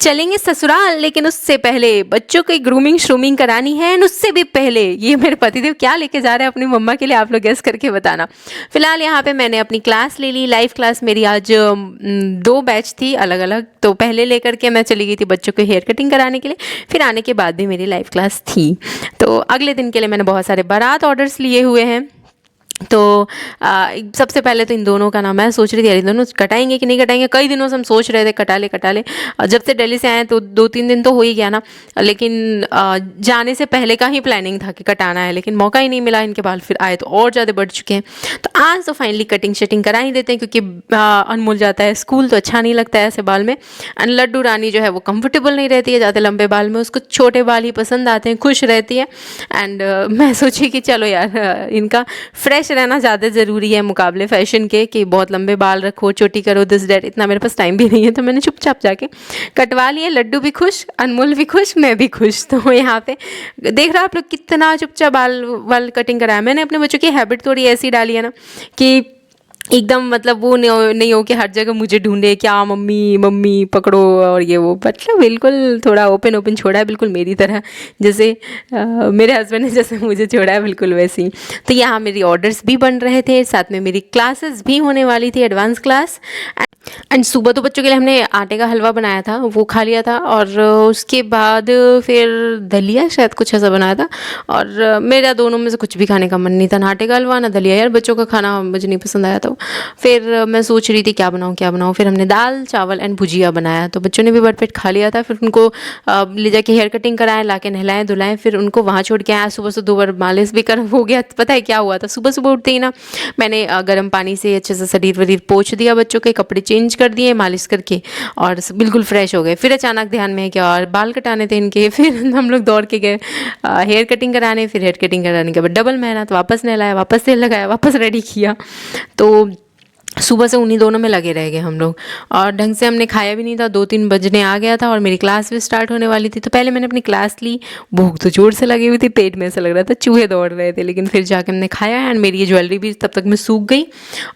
चलेंगे ससुराल, लेकिन उससे पहले बच्चों की ग्रूमिंग श्रूमिंग करानी है एंड उससे भी पहले ये मेरे पतिदेव क्या लेके जा रहे हैं अपनी मम्मा के लिए, आप लोग गेस करके बताना। फिलहाल यहाँ पे मैंने अपनी क्लास ले ली, लाइव क्लास मेरी आज 2 बैच थी अलग अलग। तो पहले लेकर के मैं चली गई थी बच्चों को हेयर कटिंग कराने के लिए, फिर आने के बाद भी मेरी लाइव क्लास थी। तो अगले दिन के लिए मैंने बहुत सारे बारात ऑर्डर्स लिए हुए हैं। तो सबसे पहले तो इन दोनों का नाम, मैं सोच रही थी यार इन दोनों कटाएंगे कि नहीं कटाएंगे, कई दिनों से हम सोच रहे थे कटा ले। जब से दिल्ली से आए तो 2-3 दिन तो हो ही गया ना, लेकिन जाने से पहले का ही प्लानिंग था कि कटाना है, लेकिन मौका ही नहीं मिला। इनके बाल फिर आए तो और ज़्यादा बढ़ चुके हैं। तो आज तो फाइनली कटिंग शटिंग करा ही देते हैं, क्योंकि अनमोल जाता है स्कूल तो अच्छा नहीं लगता है ऐसे बाल में। एंड लड्डू रानी जो है वो कंफर्टेबल नहीं रहती है ज़्यादा लंबे बाल में, उसको छोटे बाल ही पसंद आते हैं, खुश रहती है। एंड मैं सोची कि चलो यार इनका फ्रेश रहना ज़्यादा ज़रूरी है मुकाबले फैशन के, कि बहुत लंबे बाल रखो, चोटी करो, दिस डेट, इतना मेरे पास टाइम भी नहीं है। तो मैंने चुपचाप जाके कटवा लिए। लड्डू भी खुश, अनमोल भी खुश, मैं भी खुश। तो यहाँ पे देख रहे हो आप लोग कितना चुपचाप बाल कटिंग कराया। मैंने अपने बच्चों की हैबिट थोड़ी ऐसी डाली है ना कि एकदम मतलब वो नहीं हो कि हर जगह मुझे ढूंढे, क्या मम्मी मम्मी पकड़ो और ये वो। मतलब बिल्कुल थोड़ा ओपन छोड़ा है, बिल्कुल मेरी तरह, जैसे मेरे हस्बैंड ने जैसे मुझे छोड़ा है बिल्कुल वैसे ही। तो यहाँ मेरी ऑर्डर्स भी बन रहे थे, साथ में मेरी क्लासेस भी होने वाली थी, एडवांस क्लास। एंड सुबह तो बच्चों के लिए हमने आटे का हलवा बनाया था, वो खा लिया था। और उसके बाद फिर दलिया शायद कुछ ऐसा बनाया था। और मेरा दोनों में से कुछ भी खाने का मन नहीं था, ना आटे का हलवा ना दलिया। यार बच्चों का खाना मुझे नहीं पसंद आया। तो फिर मैं सोच रही थी क्या बनाऊँ। फिर हमने दाल चावल एंड भुजिया बनाया। तो बच्चों ने भी भरपेट खा लिया था। फिर उनको ले जाके हेयर कटिंग कराएं, ला के नहलाएं धुलाएं, फिर उनको वहाँ छोड़ के आया। सुबह से 2 बार मालिश भी कर हो गया। पता है क्या हुआ था, सुबह सुबह उठते ही ना मैंने गर्म पानी से अच्छे से शरीर वरीर पोंछ दिया, बच्चों के कपड़े चेंज कर दिए मालिश करके, और बिल्कुल फ्रेश हो गए। फिर अचानक ध्यान में है कि और बाल कटाने थे इनके। फिर हम लोग दौड़ के गए हेयर कटिंग कराने। फिर हेयर कटिंग कराने के बाद डबल मेहनत, वापस नहलाया, वापस तेल लगाया, वापस रेडी किया। तो सुबह से उन्हीं दोनों में लगे रह गए हम लोग, और ढंग से हमने खाया भी नहीं था। 2-3 बजने आ गया था और मेरी क्लास भी स्टार्ट होने वाली थी। तो पहले मैंने अपनी क्लास ली, भूख तो जोर से लगी हुई थी, पेट में ऐसा लग रहा था चूहे दौड़ रहे थे, लेकिन फिर जाके हमने खाया। एंड मेरी ये ज्वेलरी भी तब तक में सूख गई,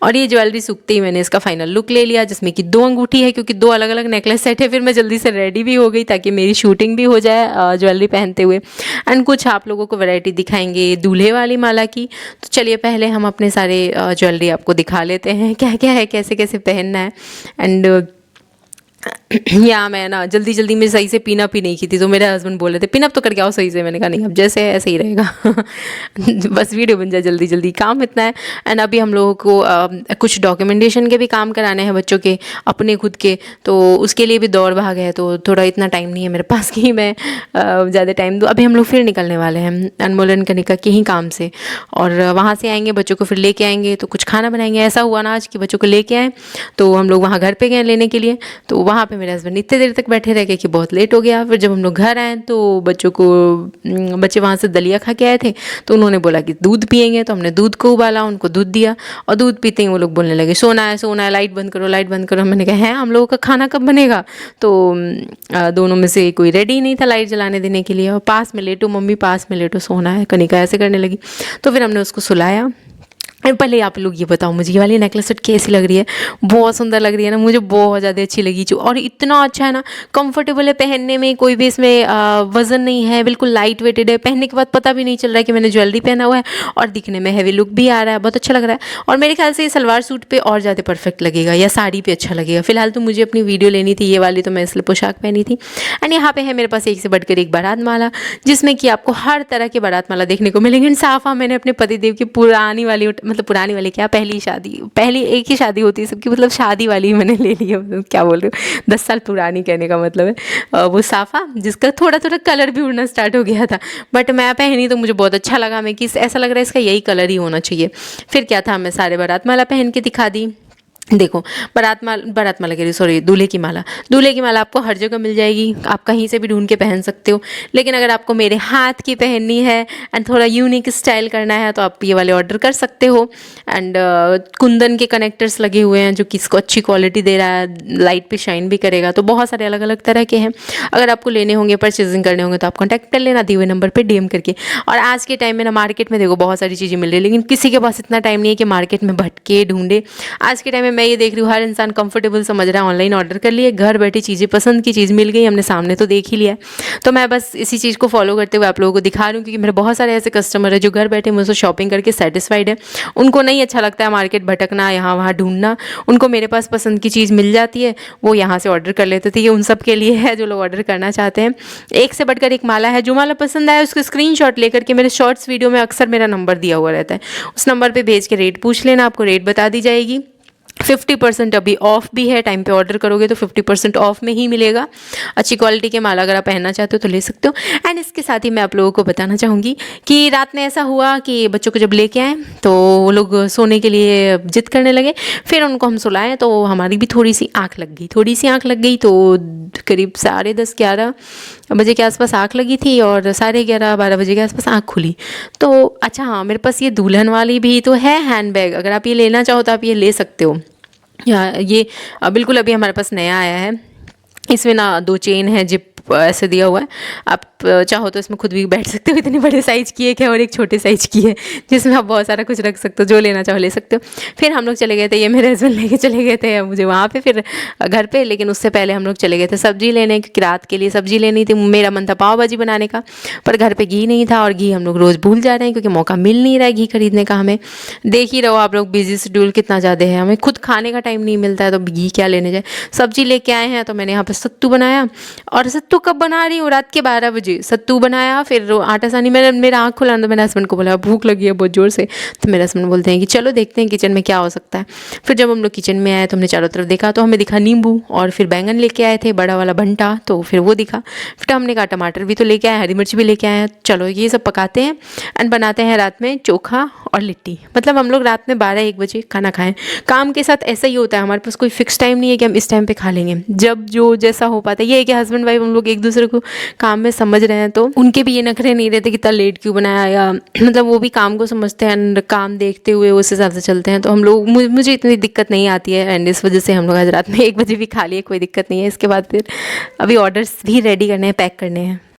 और ये ज्वेलरी सूखते ही मैंने इसका फाइनल लुक ले लिया, जिसमें कि 2 अंगूठी है, क्योंकि 2 अलग अलग नेकलेस सेट है। फिर मैं जल्दी से रेडी भी हो गई ताकि मेरी शूटिंग भी हो जाए ज्वेलरी पहनते हुए। एंड कुछ आप लोगों को वैरायटी दिखाएंगे दूल्हे वाली माला की। तो चलिए पहले हम अपने सारे ज्वेलरी आपको दिखा लेते हैं, क्या क्या है, कैसे कैसे पहनना है। एंड या मैं ना जल्दी में सही से पिनअप ही नहीं की थी, तो मेरे हस्बैंड बोल रहे थे पिनअप तो करके आओ सही से। मैंने कहा नहीं, अब जैसे है ऐसे ही रहेगा बस वीडियो बन जाए जल्दी, काम इतना है। एंड अभी हम लोगों को कुछ डॉक्यूमेंटेशन के भी काम कराने हैं बच्चों के, अपने खुद के। तो उसके लिए भी दौड़ भाग है, तो थोड़ा इतना टाइम नहीं है मेरे पास कि मैं ज़्यादा टाइम दूँ। अभी हम लोग फिर निकलने वाले हैं अनमोलन कनिका के ही काम से, और वहाँ से आएंगे, बच्चों को फिर लेके आएंगे, तो कुछ खाना बनाएंगे। ऐसा हुआ ना आज कि बच्चों को लेके आए, तो हम लोग वहाँ घर पे गए लेने के लिए। तो वहाँ पे मेरे हस्बैंड इतने देर तक बैठे रह गए कि बहुत लेट हो गया। फिर जब हम लोग घर आए तो बच्चे वहाँ से दलिया खा के आए थे, तो उन्होंने बोला कि दूध पियेंगे। तो हमने दूध को उबाला, उनको दूध दिया, और दूध पीते ही वो लोग बोलने लगे सोना है, लाइट बंद करो। मैंने कहा है हम लोगों का खाना कब बनेगा। तो दोनों में से कोई रेडी ही नहीं था लाइट जलाने देने के लिए। और पास में लेटो मम्मी, पास में लेटो, सोना है, कनिका ऐसे करने लगी। तो फिर हमने उसको सुलाया। पहले आप लोग ये बताओ, मुझे ये वाली नेकलेस सेट कैसी लग रही है? बहुत सुंदर लग रही है ना, मुझे बहुत ज़्यादा अच्छी लगी। जो और इतना अच्छा है ना, कंफर्टेबल है पहनने में, कोई भी इसमें वज़न नहीं है, बिल्कुल लाइट वेटेड है। पहनने के बाद पता भी नहीं चल रहा है कि मैंने ज्वेलरी पहना हुआ है, और दिखने में हैवी लुक भी आ रहा है, बहुत अच्छा लग रहा है। और मेरे ख्याल से ये सलवार सूट पे और ज़्यादा परफेक्ट लगेगा, या साड़ी पे अच्छा लगेगा। फिलहाल तो मुझे अपनी वीडियो लेनी थी ये वाली, तो मैं इसलिए पोशाक पहनी थी। एंड यहाँ पे है मेरे पास एक से बढ़कर एक बारात माला, जिसमें कि आपको हर तरह की बारात माला देखने को मिलेंगे। साफा मैंने अपने पतिदेव की पुरानी वाली क्या, पहली एक ही शादी होती है सबकी, मतलब शादी वाली मैंने ले ली है। मतलब क्या बोल रही हूँ, 10 साल पुरानी कहने का मतलब है। वो साफा जिसका थोड़ा कलर भी उड़ना स्टार्ट हो गया था, बट मैं पहनी तो मुझे बहुत अच्छा लगा। मैं कि ऐसा लग रहा है इसका यही कलर ही होना चाहिए। फिर क्या था, मैं सारे बारात माला पहन के दिखा दी। देखो बारात माला कह रही, सॉरी, दूल्हे की माला आपको हर जगह मिल जाएगी, आप कहीं से भी ढूंढ के पहन सकते हो। लेकिन अगर आपको मेरे हाथ की पहननी है एंड थोड़ा यूनिक स्टाइल करना है, तो आप ये वाले ऑर्डर कर सकते हो। एंड कुंदन के कनेक्टर्स लगे हुए हैं, जो कि इसको अच्छी क्वालिटी दे रहा है, लाइट पे शाइन भी करेगा। तो बहुत सारे अलग अलग तरह के हैं। अगर आपको लेने होंगे, परचेजिंग करने होंगे, तो आप कॉन्टैक्ट कर लेना दिए हुए नंबर पर DM करके। और आज के टाइम में ना मार्केट में देखो बहुत सारी चीज़ें मिल रही है, लेकिन किसी के पास इतना टाइम नहीं है कि मार्केट में भटके ढूंढे। आज के टाइम में मैं ये देख रही हूँ हर इंसान कंफर्टेबल समझ रहा है, ऑनलाइन ऑर्डर कर लिए, घर बैठे चीज़ें, पसंद की चीज़ मिल गई, हमने सामने तो देख ही लिया है। तो मैं बस इसी चीज़ को फॉलो करते हुए आप लोगों को दिखा रही हूँ, क्योंकि मेरे बहुत सारे ऐसे कस्टमर है जो घर बैठे मुझसे शॉपिंग करके सेटिस्फाइड है। उनको नहीं अच्छा लगता है मार्केट भटकना, यहाँ वहाँ ढूंढना, उनको मेरे पास पसंद की चीज़ मिल जाती है, वो यहाँ से ऑर्डर कर लेते थे। ये उन सब के लिए है जो लोग ऑर्डर करना चाहते हैं। एक से बढ़कर एक माला है, जो माला पसंद आया उसके स्क्रीनशॉट लेकर के मेरे शॉर्ट्स वीडियो में अक्सर मेरा नंबर दिया हुआ रहता है, उस नंबर पे भेज के रेट पूछ लेना, आपको रेट बता दी जाएगी। 50% अभी ऑफ भी है, टाइम पे ऑर्डर करोगे तो 50% ऑफ में ही मिलेगा। अच्छी क्वालिटी के माला अगर आप पहनना चाहते हो तो ले सकते हो। एंड इसके साथ ही मैं आप लोगों को बताना चाहूँगी कि रात में ऐसा हुआ कि बच्चों को जब लेके आए तो वो लोग सोने के लिए जिद करने लगे, फिर उनको हम सुलाएं तो हमारी भी थोड़ी सी आँख लग गई, तो करीब 10:30-11 बजे के आसपास आँख लगी थी और 11:30-12 बजे के आसपास आँख खुली। तो अच्छा हाँ, मेरे पास ये दुल्हन वाली भी तो है हैंड बैग, अगर आप ये लेना चाहो तो आप ये ले सकते हो। ये बिल्कुल अभी हमारे पास नया आया है। इसमें ना 2 चेन है, जिप ऐसे दिया हुआ है, आप चाहो तो इसमें खुद भी बैठ सकते हो। इतनी बड़े साइज़ की एक है और एक छोटे साइज़ की है, जिसमें आप बहुत सारा कुछ रख सकते हो, जो लेना चाहो ले सकते हो। फिर हम लोग चले गए थे, ये मेरे हस्बैंड लेके चले गए थे मुझे वहाँ पे, फिर घर पे, लेकिन उससे पहले हम लोग चले गए थे सब्ज़ी लेने, क्योंकि रात के लिए सब्ज़ी लेनी थी। मेरा मन था पाव भाजी बनाने का, पर घर पर घी नहीं था, और घी हम लोग रोज़ भूल जा रहे हैं क्योंकि मौका मिल नहीं रहा है घी खरीदने का। हमें देख ही रहो आप लोग, बिजी शेड्यूल कितना ज़्यादा है, हमें खुद खाने का टाइम नहीं मिलता है, तो घी क्या लेने जाए। सब्ज़ी लेके आए हैं तो मैंने यहाँ पर सत्तू बनाया, और सत्तू कब बना रही हूँ, रात के 12 बजे सत्तू बनाया। फिर आटा सानी, मेरा आँख खुला तो मैंने हस्बैंड को बोला भूख लगी है बहुत ज़ोर से, तो मेरे हस्बैंड बोलते हैं कि चलो देखते हैं किचन में क्या हो सकता है। फिर जब हम लोग किचन में आए तो हमने चारों तरफ देखा, तो हमें दिखा नींबू, और फिर बैंगन लेके आए थे बड़ा वाला भंटा, तो फिर वो दिखा। फिर हमने कहा टमाटर भी तो लेके आए, हरी मिर्च भी लेके आए हैं, चलो ये सब पकाते हैं एंड बनाते हैं रात में चोखा और लिट्टी। मतलब हम लोग रात में 12-1 बजे खाना खाएं। काम के साथ ऐसा ही होता है, हमारे पास कोई फिक्स टाइम नहीं है कि हम इस टाइम पे खा लेंगे, जब जो जैसा हो पाता है। ये है कि हस्बैंड वाइफ हम लोग एक दूसरे को काम में समझ रहे हैं, तो उनके भी ये नखरे नहीं रहते कि इतना लेट क्यों बनाया, या मतलब वो भी काम को समझते हैं एंड काम देखते हुए उस हिसाब से चलते हैं। तो हम लोग, मुझे इतनी दिक्कत नहीं आती है, एंड इस वजह से हम लोग आज रात में 1 बजे भी खा लिए, कोई दिक्कत नहीं है। इसके बाद फिर अभी ऑर्डर्स भी रेडी करने हैं, पैक करने हैं।